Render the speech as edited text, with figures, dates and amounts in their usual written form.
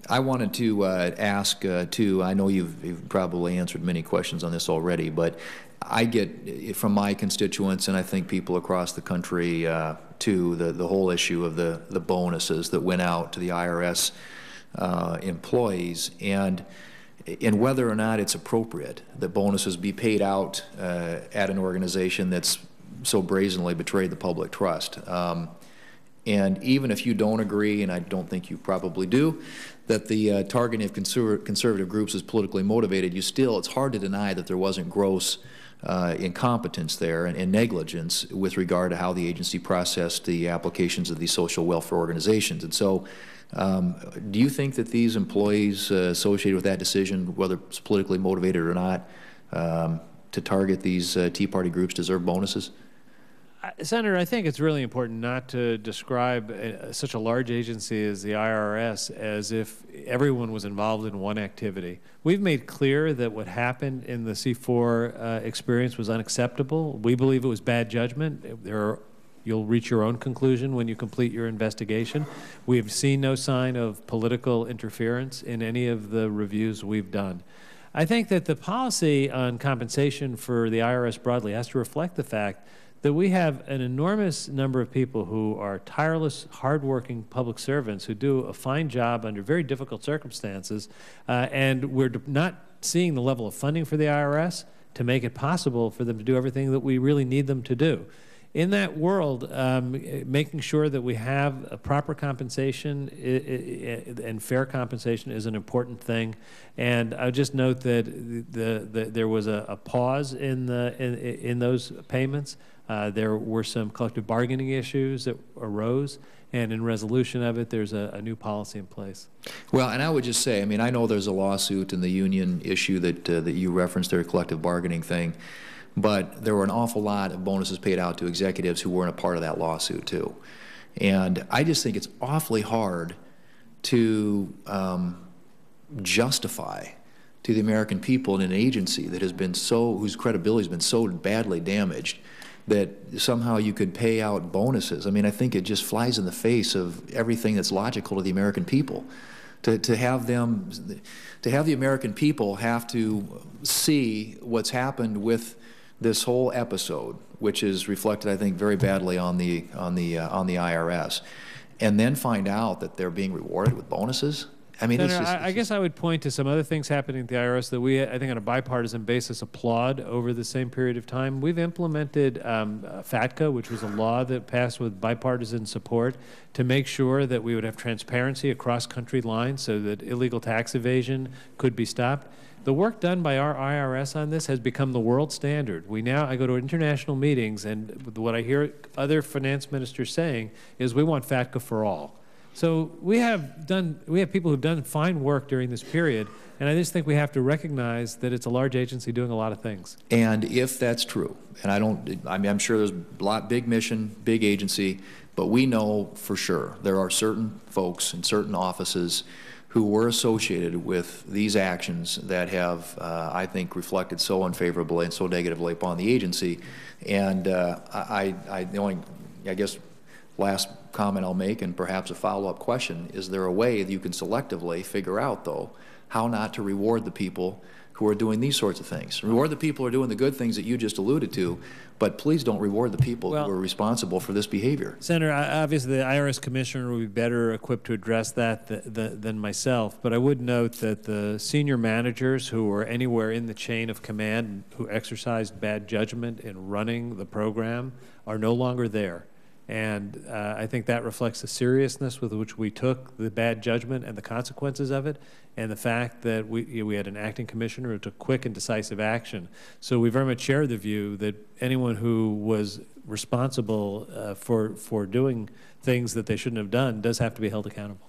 I wanted to ask, too, I know you've probably answered many questions on this already, but I get from my constituents, and I think people across the country, too, the whole issue of the bonuses that went out to the IRS employees, and whether or not it's appropriate that bonuses be paid out at an organization that's so brazenly betrayed the public trust. And even if you don't agree, and I don't think you probably do, that the targeting of conservative groups is politically motivated, it's hard to deny that there wasn't gross incompetence there and negligence with regard to how the agency processed the applications of these social welfare organizations. And so do you think that these employees associated with that decision, whether it's politically motivated or not, to target these Tea Party groups deserve bonuses? Senator, I think it's really important not to describe such a large agency as the IRS as if everyone was involved in one activity. We've made clear that what happened in the C4 experience was unacceptable. We believe it was bad judgment. You'll reach your own conclusion when you complete your investigation. We have seen no sign of political interference in any of the reviews we've done. I think that the policy on compensation for the IRS broadly has to reflect the fact that we have an enormous number of people who are tireless, hardworking public servants who do a fine job under very difficult circumstances, and we're not seeing the level of funding for the IRS to make it possible for them to do everything that we really need them to do. In that world, making sure that we have a proper compensation and fair compensation is an important thing. And I would just note that there was a pause in those payments. There were some collective bargaining issues that arose, and in resolution of it, there's a new policy in place. Well, and I would just say, I mean, I know there's a lawsuit in the union issue that you referenced, their collective bargaining thing, but there were an awful lot of bonuses paid out to executives who weren't a part of that lawsuit, too. And I just think it's awfully hard to justify to the American people in an agency that has been whose credibility has been so badly damaged that somehow you could pay out bonuses. I mean, I think it just flies in the face of everything that's logical to the American people. To have the American people have to see what's happened with this whole episode, which is reflected, I think, very badly on the IRS, and then find out that they're being rewarded with bonuses. I mean, Senator, I guess I would point to some other things happening at the IRS that we, I think, on a bipartisan basis, applaud over the same period of time. We've implemented FATCA, which was a law that passed with bipartisan support to make sure that we would have transparency across country lines so that illegal tax evasion could be stopped. The work done by our IRS on this has become the world standard. I go to international meetings, and what I hear other finance ministers saying is we want FATCA for all. So we have people who've done fine work during this period, and I just think we have to recognize that it's a large agency doing a lot of things. And if that's true, and I'm sure there's a lot, big mission, big agency, but we know for sure there are certain folks in certain offices who were associated with these actions that have, I think, reflected so unfavorably and so negatively upon the agency. And the only, I guess, last comment I'll make, and perhaps a follow-up question, is there a way that you can selectively figure out, though, how not to reward the people who are doing these sorts of things? Reward the people who are doing the good things that you just alluded to, but please don't reward the people who are responsible for this behavior. Senator, obviously the IRS Commissioner will be better equipped to address that than myself, but I would note that the senior managers who were anywhere in the chain of command who exercised bad judgment in running the program are no longer there. And I think that reflects the seriousness with which we took the bad judgment and the consequences of it, and the fact that we had an acting commissioner who took quick and decisive action. So we very much share the view that anyone who was responsible for doing things that they shouldn't have done does have to be held accountable.